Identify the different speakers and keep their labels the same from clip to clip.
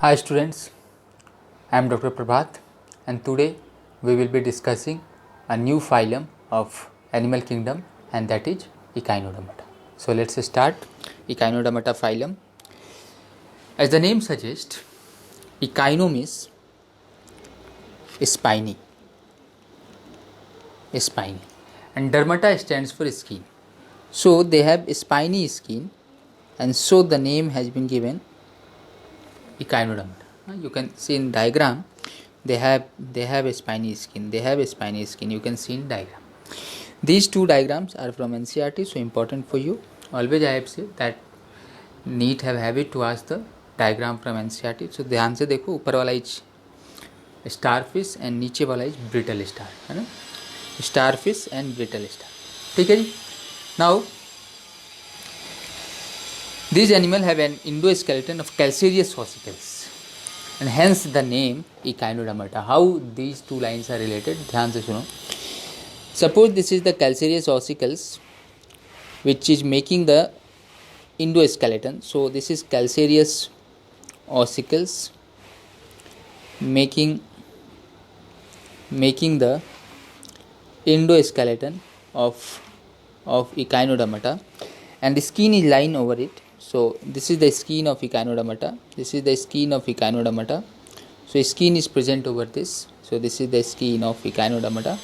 Speaker 1: Hi students, I am Dr. Prabhat and today we will be discussing a new phylum of animal kingdom and that is Echinodermata. So let's start Echinodermata phylum. As the name suggests, Echino means spiny and Dermata stands for skin. So they have spiny skin and so the name has been given Echinodermata. You can see in diagram they have a spiny skin. You can see in diagram. These two diagrams are from NCERT, so important for you. Always I have said that NEET have habit to ask the diagram from NCERT. So ध्यान से देखो, ऊपर वाला is starfish and नीचे वाला is brittle star, है ना, starfish and brittle star. ठीक है जी. Now these animals have an endoskeleton of calcareous ossicles and hence the name Echinodermata. How these two lines are related? ध्यान से सुनो. Suppose this is the calcareous ossicles which is making the endoskeleton. So this is calcareous ossicles making the endoskeleton of Echinodermata and the skin is lying over it. So this is the skin of Echinodermata. So skin is present over this. So this is the skin of Echinodermata.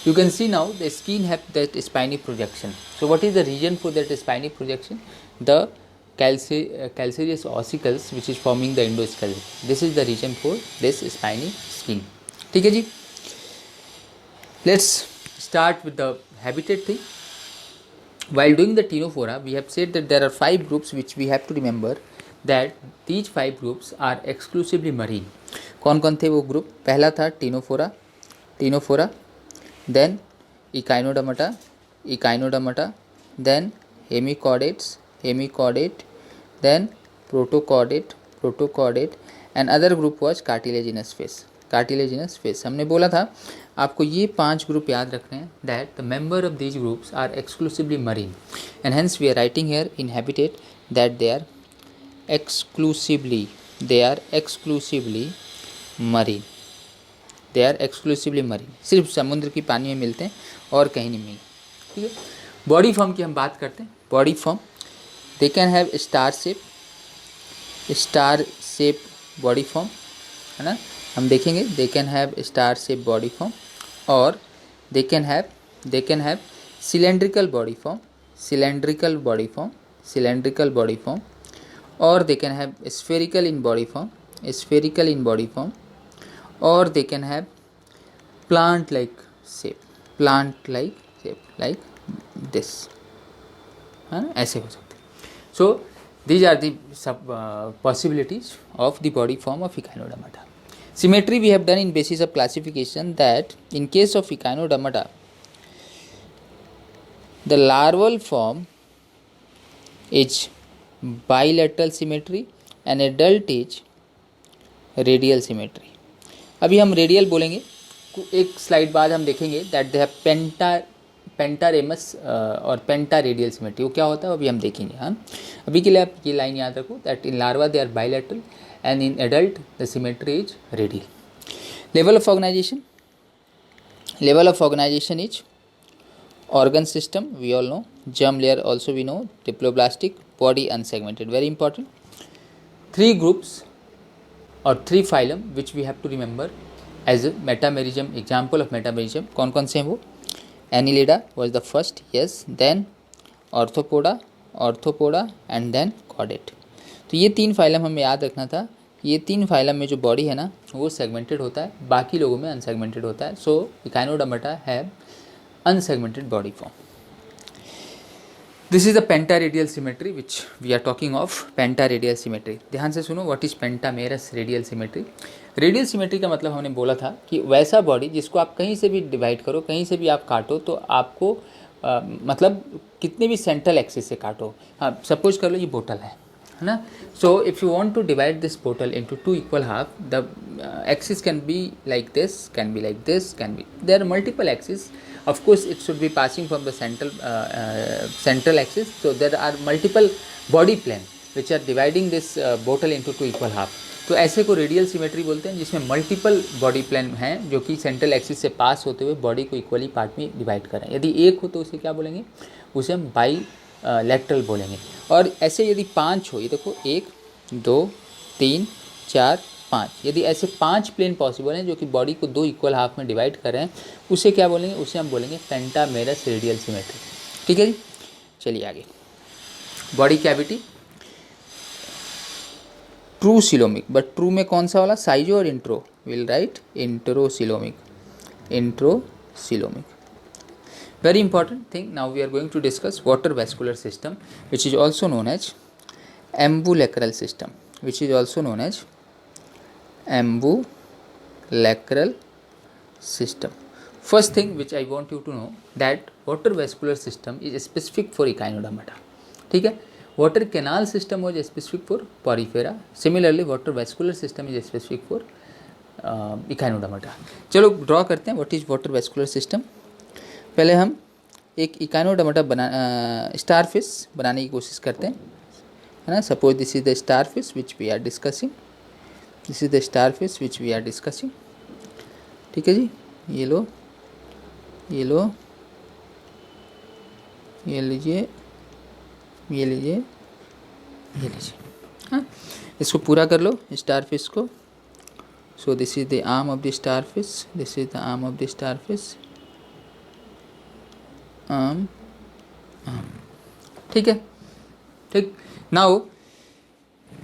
Speaker 1: You can see now the skin have that spiny projection. So what is the reason for that spiny projection? The calcareous ossicles which is forming the endoskeleton. This is the reason for this spiny skin. ठीक है जी. Let's start with the habitat thing. While doing the Ctenophora, we have said that there are 5 groups which we have to remember that these 5 groups are exclusively marine. कौन कौन थे वो group? पहला था Ctenophora, then Echinodermata, then hemicordate, then protocordate and other group was cartilaginous fish. हमने बोला था आपको ये 5 ग्रुप याद रखने हैं. That the member of these groups are exclusively marine and hence we are writing here in habitat that they are exclusively marine. सिर्फ समुद्र की पानी में मिलते हैं और कहीं नहीं मिलते. ठीक है. बॉडी फॉर्म की हम बात करते हैं. Body form they can have star shape body form, है ना. हम देखेंगे they can have star shape body form और they can have cylindrical body form और they can have spherical in body form और they can have plant like shape like this, है ना, ऐसे हो सकते हैं. सो दीज आर दी सब possibilities of the body form of Echinodermata. Symmetry we have done in basis of classification that in case of Echinodermata, the larval form is bilateral symmetry and adult is radial symmetry. अभी हम radial बोलेंगे, एक slide बाद हम देखेंगे that they have पेंटारेमस और पेंटा radial symmetry. वो क्या होता है अभी हम देखेंगे. हाँ, अभी के लिए आप ये लाइन याद रखो that in larva they are bilateral and in adult the symmetry is radial. Level of organization is organ system, we all know. Germ layer also we know. Diploblastic, body unsegmented, very important. 3 groups or 3 phylum which we have to remember as a metamerism. Example of metamerism कौन कौन से हैं वो? Annelida was the first, yes. Then Arthropoda and then Chordate. तो ये 3 phylum हमें याद रखना था. ये 3 फाइलम में जो बॉडी है ना वो सेगमेंटेड होता है, बाकी लोगों में अनसेगमेंटेड होता है. So Echinodermata have unsegmented body form. This is the pentaradial symmetry which we are talking of. Pentaradial symmetry ध्यान से सुनो. What is pentamerous radial symmetry? Radial symmetry का मतलब हमने बोला था कि वैसा बॉडी जिसको आप कहीं से भी डिवाइड करो, कहीं से भी आप काटो तो आपको मतलब कितने भी सेंट्रल एक्सिस से काटो. हाँ, सपोज कर लो ये बोतल है ना. So if you want to divide this bottle into 2 equal half, the axis can be like this, can be like this, there are multiple axes. Of course it should be passing from the central axis. So there are multiple body plane which are dividing this bottle into 2 equal half. तो ऐसे को radial symmetry बोलते हैं, जिसमें multiple body plan हैं जो कि central axis से पास होते हुए बॉडी को इक्वली पार्ट में डिवाइड कर रहे हैं। यदि एक हो तो उसे क्या बोलेंगे, उसे हम बाई लैटरल बोलेंगे। और ऐसे यदि 5 हो, ये देखो 1 2 3 4 5, यदि ऐसे 5 प्लेन पॉसिबल हैं जो कि बॉडी को 2 इक्वल हाफ में डिवाइड कर रहे हैं, उसे क्या बोलेंगे, उसे हम बोलेंगे पेंटामेरस रेडियल सिमेट्री। ठीक है जी, चलिए आगे। Body cavity true coelomic, but true में कौन सा वाला, साइजो और entero, will write enterocoelomic, enterocoelomic. Very important thing, now we are going to discuss water vascular system, which is also known as ambulacral system, which is also known as ambulacral system. First thing which I want you to know that water vascular system is specific for echinodermata. ठीक है, water canal system was specific for porifera. Similarly, water vascular system is specific for echinodermata. चलो draw करते हैं what is water vascular system. पहले हम एक Echinodermata star fish बनाने की कोशिश करते हैं, है ना। Suppose this is the star fish which we are discussing, this is the star fish which we are discussing. ठीक है जी, ये लो, ये लो, ये लीजिए, ये लीजिए, ये लीजिए, हाँ। इसको पूरा कर लो स्टार फिश को। So this is the arm of the star fish, this is the arm of the star fish, ठीक है, ठीक। नाउ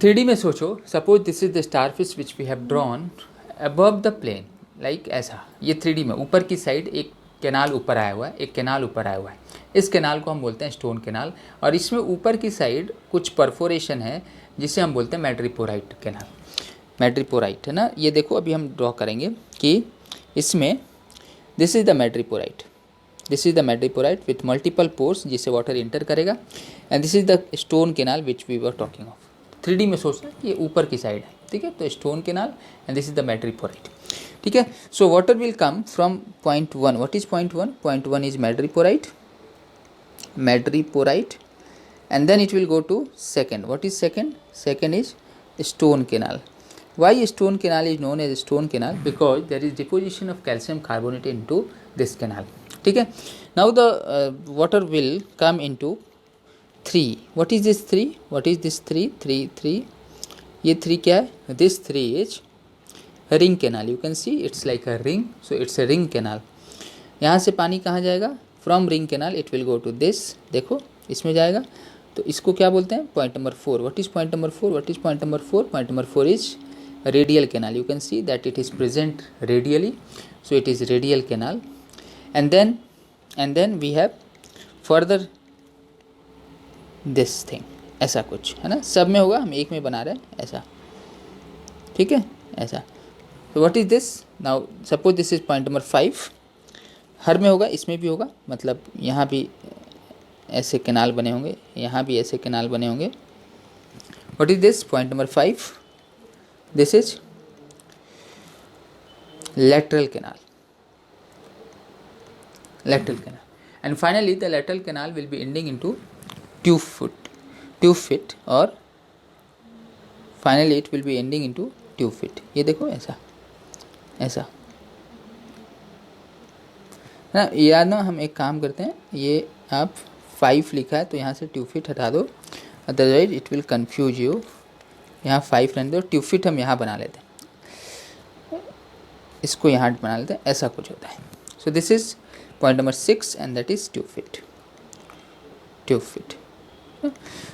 Speaker 1: 3D में सोचो, suppose this is the star fish which we have drawn above the plane, like ऐसा। ये 3D में ऊपर की साइड एक कैनाल ऊपर आया हुआ है, एक कैनाल ऊपर आया हुआ है। इस कैनाल को हम बोलते हैं स्टोन कैनाल, और इसमें ऊपर की साइड कुछ परफोरेशन है जिसे हम बोलते हैं मैड्रिपोराइट कैनाल, मैड्रिपोराइट, है ना। ये देखो अभी हम ड्रॉ करेंगे कि इसमें this is the madreporite, this is the madreporite with multiple pores जिससे वाटर इंटर करेगा, and this is the stone canal which we were talking of. 3D में सोचना ये ऊपर की साइड है, ठीक है। तो stone canal and this is the madreporite, ठीक है। So water will come from point 1, what is point 1, point 1 is madreporite, madreporite, and then it will go to second, what is second, second is stone canal. Why stone canal is known as stone canal? Because there is deposition of calcium carbonate into this canal. ठीक है। Now the water will come into 3. What is this 3? What is this 3? 3. ये 3 क्या है? This 3 is ring canal. You can see it's like a ring. So it's a ring canal. यहाँ से पानी कहाँ जाएगा? From ring canal it will go to this. देखो इसमें जाएगा, तो इसको क्या बोलते हैं? Point number 4. What is point number 4? What is point number 4? Point number 4 is radial canal. You can see that it is present radially, so it is radial canal, and then we have further this thing, ऐसा कुछ है ना। सब में होगा, हम एक में बना रहे हैं ऐसा, ठीक है, ऐसा। so what is this? now suppose this is point number 5, हर में होगा, इसमें भी होगा, मतलब यहाँ भी ऐसे कैनाल बने होंगे, यहाँ भी ऐसे कैनाल बने होंगे। what is this? point number 5, this is lateral canal, lateral canal, and finally the lateral canal will be ending into tube fit, or finally it will be ending into tube fit. ये देखो ऐसा ऐसा ना। याद ना, हम एक काम करते हैं, ये आप 5 लिखा है तो यहाँ से ट्यूब फिट हटा दो, otherwise it will confuse you. यहाँ 5 रहने दो, ट्यूब फिट हम यहाँ बना लेते हैं, इसको यहाँ बना लेते हैं, ऐसा कुछ होता है। So this is point number 6 and that is tube fit, tube fit.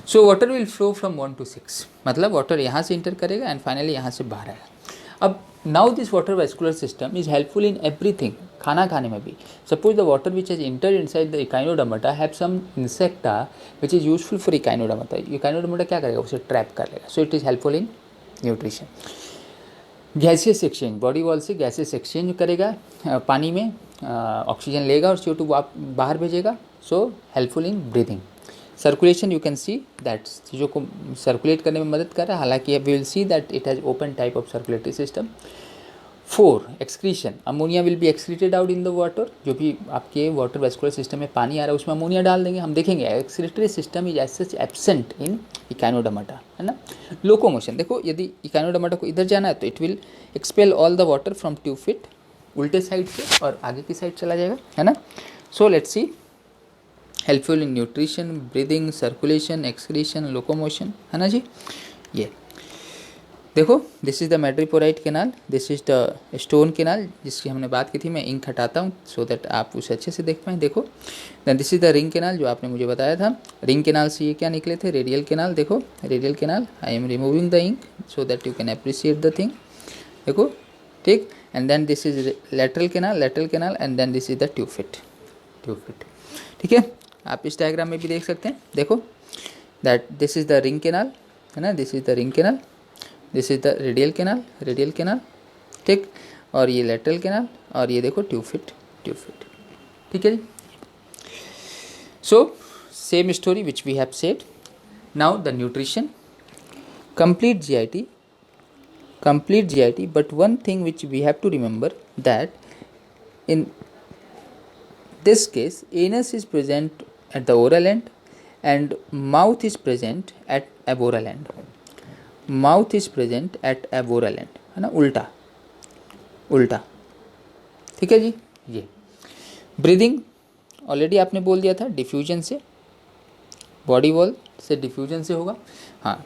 Speaker 1: So water will flow from 1 to 6, मतलब वाटर यहाँ से इंटर करेगा एंड फाइनली यहाँ से बाहर आएगा। अब now this water vascular system is helpful in everything, खाना खाने में भी। Suppose the water which has enter inside the echinodermata have some insecta which is useful for echinodermata. Echinodermata क्या करेगा? उसे ट्रैप कर लेगा, so it is helpful in nutrition. Gaseous exchange, body wall से गैसियस एक्सचेंज करेगा, पानी में oxygen लेगा और CO2 बाहर भेजेगा, so helpful in breathing. Circulation, you can see that चीज़ों को सर्कुलेट करने में मदद कर रहा है, हालांकि we will see that it has open type of circulatory system. 4 excretion, ammonia will be excreted out in the water, जो भी आपके वाटर वेस्कुलर सिस्टम में पानी आ रहा है उसमें अमोनिया डाल देंगे, हम देखेंगे excretory system is as such absent in echinodermata, है ना। लोकोमोशन, देखो यदि इकाइनोडर्माटा को इधर जाना है तो it will expel all the water from tube feet उल्टे साइड से और आगे की साइड चला जाएगा, है ना। So let's see, helpful in nutrition, breathing, circulation, excretion, locomotion, है ना जी। ये देखो, this is the madreporite canal, this is the stone canal जिसकी हमने बात की थी। मैं इंक हटाता हूँ सो दैट आप उसे अच्छे से देख पाएँ। देखो, then this is the ring canal जो आपने मुझे बताया था। रिंग कैनाल से ये क्या निकले थे, रेडियल कैनाल। देखो radial canal, I am removing the ink so that you can appreciate the thing. देखो ठीक, and then this is lateral canal, and then this is the tube feet, ठीक है। आप इस डायग्राम में भी देख सकते हैं। देखो that this is the ring canal, है ना, this is the ring canal, this is the radial canal, ठीक, और ये लेटरल कैनाल, और ये देखो ट्यूब फिट, ठीक है जी। So same story which we have said. Now the nutrition, complete GIT, but one thing which we have to remember that in this case anus is present at the oral end and mouth is present at aboral end, है ना, उल्टा, ठीक है जी। ये breathing already आपने बोल दिया था, डिफ्यूजन से, बॉडी वॉल से डिफ्यूजन से होगा। हाँ,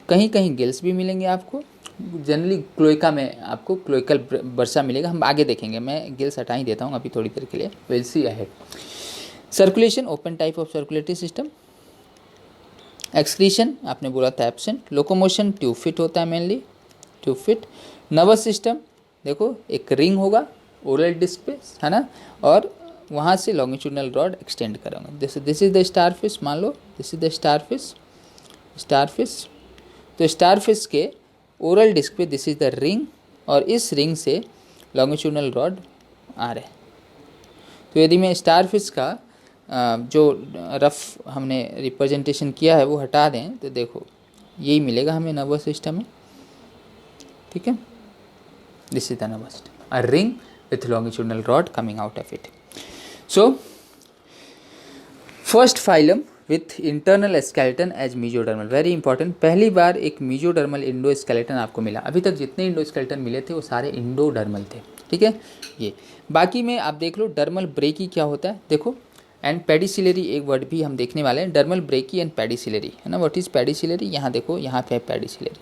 Speaker 1: कहीं कहीं गिल्स भी मिलेंगे आपको, जनरली क्लोइका में आपको क्लोइकल बर्सा मिलेगा, हम आगे देखेंगे। मैं गिल्स हटा ही देता हूँ अभी थोड़ी देर के लिए, will see ahead. Circulation, open type of circulatory system. Excretion आपने बोला था एब्सेंट। लोकोमोशन ट्यूब फिट होता है mainly, tube fit. Nervous system, देखो एक रिंग होगा ओरल डिस्क पे, है ना, और वहाँ से लॉन्गिट्यूडनल रॉड एक्सटेंड करेंगे। दिस इज द स्टारफिश, मान लो दिस इज द स्टारफिश। तो स्टारफिश के ओरल डिस्क पे दिस इज द रिंग, और इस रिंग से लॉन्गिट्यूडनल रॉड आ रहे। तो यदि मैं स्टारफिश का जो रफ हमने रिप्रेजेंटेशन किया है वो हटा दें तो देखो यही मिलेगा हमें नर्वस सिस्टम में, ठीक है। This is the nervous system, a ring with longitudinal rod coming out of it. So first phylum with internal skeleton as mesodermal, very important. पहली बार एक मीजोडर्मल इंडो स्केलेटन आपको मिला। अभी तक जितने इंडो स्केलेटन मिले थे वो सारे इंडोडर्मल थे, ठीक है। ये बाकी में आप देख लो डर्मल ब्रेकी क्या होता है, देखो, एंड पेडिसिलरी एक वर्ड भी हम देखने वाले हैं, डर्मल ब्रेकी एंड पेडिसिलरी, है ना। व्हाट इज पेडिसिलरी, यहाँ देखो, यहाँ पे है पेडिसिलरी।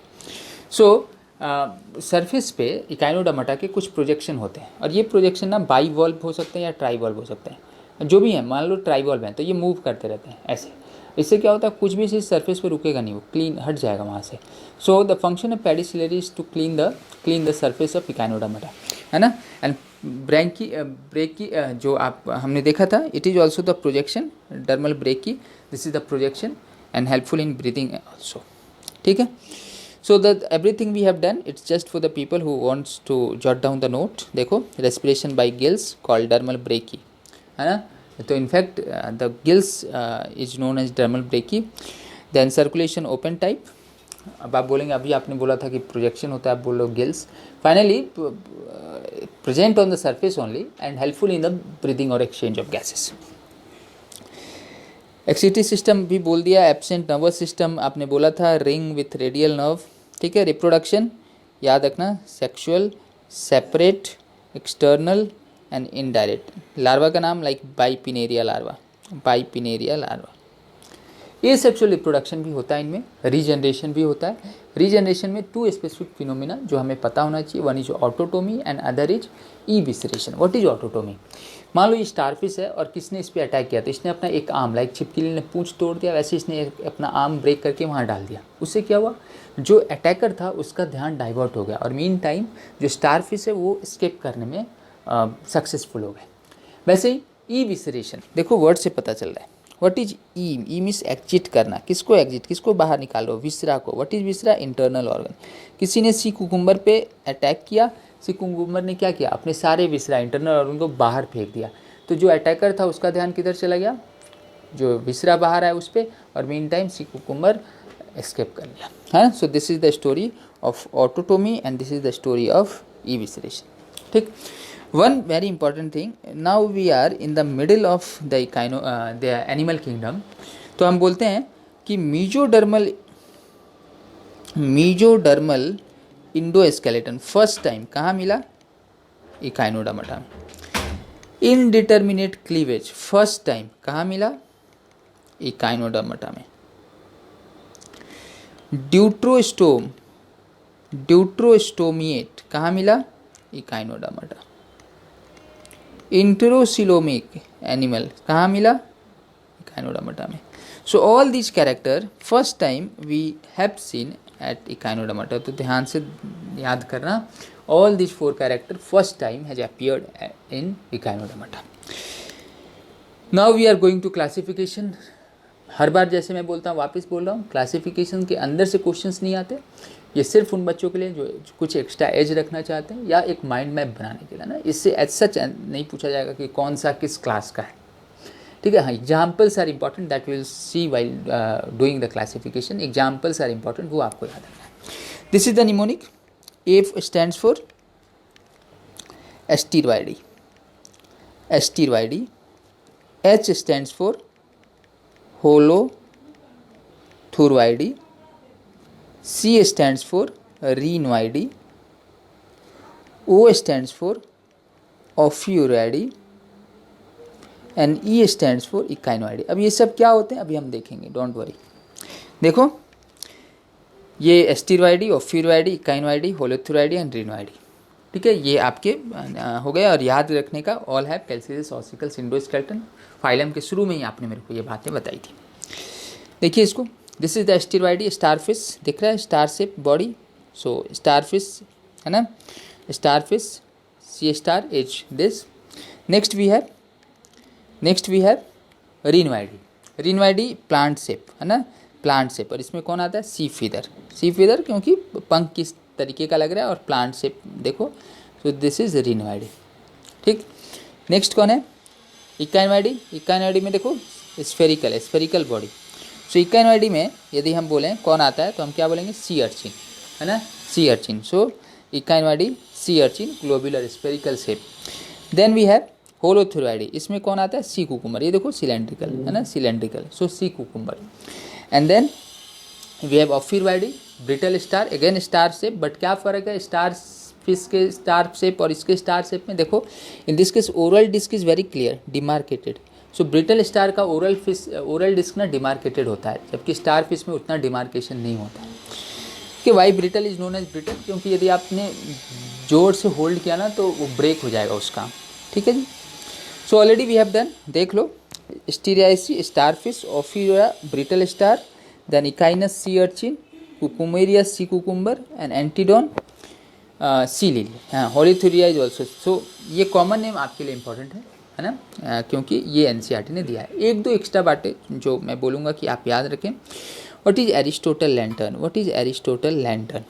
Speaker 1: सो सरफेस पे इकाइनोडर्माटा के कुछ प्रोजेक्शन होते हैं, और ये प्रोजेक्शन ना बाई वॉल्व हो सकते हैं या ट्राई वॉल्व हो सकते हैं। जो भी है, मान लो ट्राई वॉल्व हैं तो ये मूव करते रहते हैं ऐसे। इससे क्या होता है, कुछ भी चीज़ सरफेस पे रुकेगा नहीं, वो क्लीन हट जाएगा वहाँ से। So the function of pedicellariae is to clean the surface of Echinodermata, है ना। एंड ब्रेकी जो आप हमने देखा था, it is also the projection, dermal branchiae, this is the projection and helpful in breathing also, ठीक है। So the everything we have done, it's just for the people who wants to jot down the note. देखो, respiration by gills called dermal branchiae, है ना। तो in fact the gills is known as dermal branchiae. Then circulation open type, अब आप बोलेंगे, अभी आपने बोला था कि प्रोजेक्शन होता है, आप बोल लो gills. Finally present on the surface only and helpful in the breathing और exchange of gases. Excretory system भी बोल दिया, एब्सेंट। नर्वस सिस्टम आपने बोला था, रिंग विथ रेडियल नर्व, ठीक है। रिप्रोडक्शन याद रखना, sexual, separate, external and indirect. Larva का नाम लाइक बाइपिनेरिया लार्वा, ये सेक्सुअल रिप्रोडक्शन भी होता है इनमें, रीजनरेशन भी होता है। रीजनरेशन में 2 स्पेसिफिक फिनोमिना जो हमें पता होना चाहिए, one is autotomy and other is evisceration. What is autotomy, मान लो ये स्टारफिश है और किसने इस पर अटैक किया, तो इसने अपना एक आर्म, लाइक छिपकली ने पूंछ तोड़ दिया, वैसे इसने अपना आर्म ब्रेक करके वहाँ डाल दिया। उससे क्या हुआ, जो अटैकर था उसका ध्यान डाइवर्ट हो गया, और मीन टाइम जो स्टारफिश है वो स्केप करने में सक्सेसफुल हो गए। वैसे ही ईविसरेशन, देखो वर्ड से पता चल रहा है। What is E means exit करना, किसको एग्जिट, किसको बाहर निकालो, विसरा को। What is viscera, internal organ. किसी ने सी कुकुम्बर पे अटैक किया, सी कुकुम्बर ने क्या किया, अपने सारे विसरा इंटरनल ऑर्गन को बाहर फेंक दिया। तो जो अटैकर था उसका ध्यान किधर चला गया, जो विसरा बाहर आया उस पर, और mean time sea cucumber escape कर लिया, है। So this is the story of autotomy and this is the story of evisceration. ठीक. One very important thing, now we are in the middle of the animal kingdom. तो हम बोलते हैं कि mesodermal endoskeleton first time कहाँ मिला? Echinodermata में. Indeterminate cleavage first time कहाँ मिला? इकाइनोडर्माटा में. ड्यूट्रोस्टोमिएट कहाँ मिला? इकाइनोडर्माटा. इंटेरोसिलोमिक एनिमल कहाँ मिला? इकाइनोडर्माटा में. So all this character first time we have seen at echinodermata. तो ध्यान से याद करना, all these 4 character first time has appeared in Echinodermata. Now we are going to classification. हर बार जैसे मैं बोलता हूँ, वापस बोल रहा हूँ, क्लासिफिकेशन के अंदर से क्वेश्चंस नहीं आते. ये सिर्फ उन बच्चों के लिए जो कुछ एक्स्ट्रा एज रखना चाहते हैं या एक माइंड मैप बनाने के लिए ना. इससे एज सच नहीं पूछा जाएगा कि कौन सा किस क्लास का है. ठीक है. हाँ, examples are important, that will see while doing the classification. Examples are important, वो आपको याद रखना है. This is the mnemonic. A stands for Asteroideae. H stands for Holothuridae. C stands for Rhinoidae. O stands for Ophiuridae. And E stands for Echinoidae. अब ये सब क्या होते हैं अभी हम देखेंगे, डोंट वरी. देखो, ये एस्टेरॉइडी, ओफियोराइडी, इकाइनोइडी, होलोथुराइडी एंड रिनोइडी. ठीक है, ये आपके हो गए. और याद रखने का, all have calcareous ossicles endoskeleton. Phylum के शुरू में ही आपने मेरे को ये बातें बताई थी. देखिए इसको, this is the Asteroidea. Starfish दिख रहा है, star shape body. So starfish है ना, starfish, sea star H this. Next we have Crinoidea plant shape है ना, प्लांट शेप. और इसमें कौन आता है? सी फीदर, क्योंकि पंख किस तरीके का लग रहा है और प्लांट शेप देखो. So this is Crinoidea. ठीक. नेक्स्ट कौन है? इकाइनोइडी में देखो स्फेरिकल बॉडी. सो इकाइनोइडी में यदि हम बोलें कौन आता है तो हम क्या बोलेंगे? सी अर्चिन है ना, sea urchin. So Echinoidea, sea urchin, globular spherical shape. Then we have Holothuroidea. इसमें कौन आता है? Sea cucumber. ये देखो सिलेंड्रिकल है ना, cylindrical. So sea cucumber. And then we have Ophiuroidea, brittle star, again star shape. But क्या फ़र्क है स्टार फिश के स्टार शेप और इसके स्टार शेप में? देखो, in this case oral disc is very clear, demarcated. So brittle star का oral disc ना डिमार्केटेड होता है, जबकि स्टार फिश में उतना डिमार्केशन नहीं होता. कि why brittle is known as brittle? क्योंकि यदि आपने जोर से होल्ड किया ना तो वो ब्रेक हो जाएगा उसका. ठीक है जी. So already we have done, देख लो, Asterias, starfish, Ophiura, brittle star, then Echinus, sea urchin, Cucumaria, sea cucumber and Antedon, sea lily. हाँ, होलोथुरिया इज ऑल्सो. सो ये कॉमन नेम आपके लिए इंपॉर्टेंट है ना, क्योंकि ये एनसीईआरटी ने दिया है. एक दो एक्स्ट्रा बातें जो मैं बोलूँगा कि आप याद रखें. What is Aristotle lantern?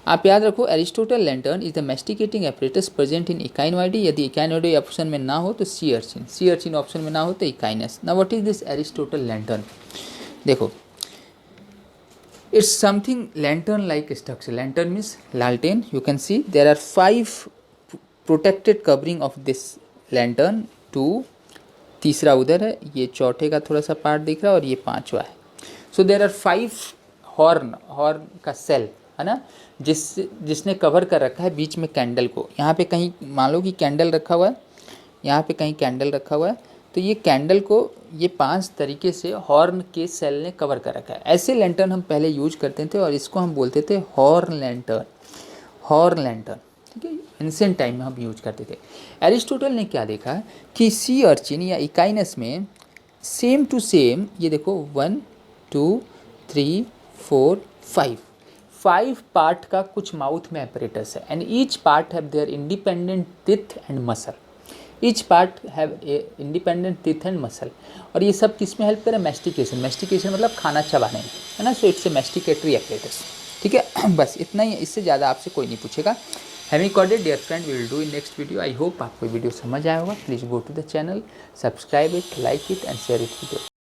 Speaker 1: आप याद रखो, Aristotle lantern is the masticating apparatus present in Echinoidea. यदि इकाइनोइडी ऑप्शन में ना हो तो सी अर्चिन ऑप्शन में ना हो तो echinus. Now what is this Aristotle lantern? देखो, it's something lantern like structure. Lantern means लालटेन. You can see there are 5 protected covering of this lantern. 2, तीसरा उधर है, ये चौथे का थोड़ा सा पार्ट दिख रहा है और ये 5वां है. So there are 5 हॉर्न का सेल है ना, जिसने कवर कर रखा है बीच में कैंडल को. यहाँ पे कहीं मान लो कि कैंडल रखा हुआ है, यहाँ पे कहीं कैंडल रखा हुआ है, तो ये कैंडल को ये 5 तरीके से हॉर्न के सेल ने कवर कर रखा है. ऐसे लैंटर्न हम पहले यूज करते थे और इसको हम बोलते थे हॉर्न लैंटर्न. ठीक है, एंशिएंट टाइम में हम यूज करते थे. एरिस्टोटल ने क्या देखा कि सी अर्चिन या इकाइनस में सेम टू सेम, ये देखो 1 2 3 4 5 पार्ट का कुछ माउथ में एपरेटस है. And each part have their independent teeth and muscle. और ये सब किस में हेल्प करे? मैस्टिकेशन मतलब खाना चबाने में है ना. So it's a masticatory apparatus. ठीक है, बस इतना ही, इससे ज़्यादा आपसे कोई नहीं पूछेगा. Hemichordate dear friend, we will do in next video. I hope आपको वीडियो समझ आया होगा. Please go to the channel, subscribe it, like it and share it video.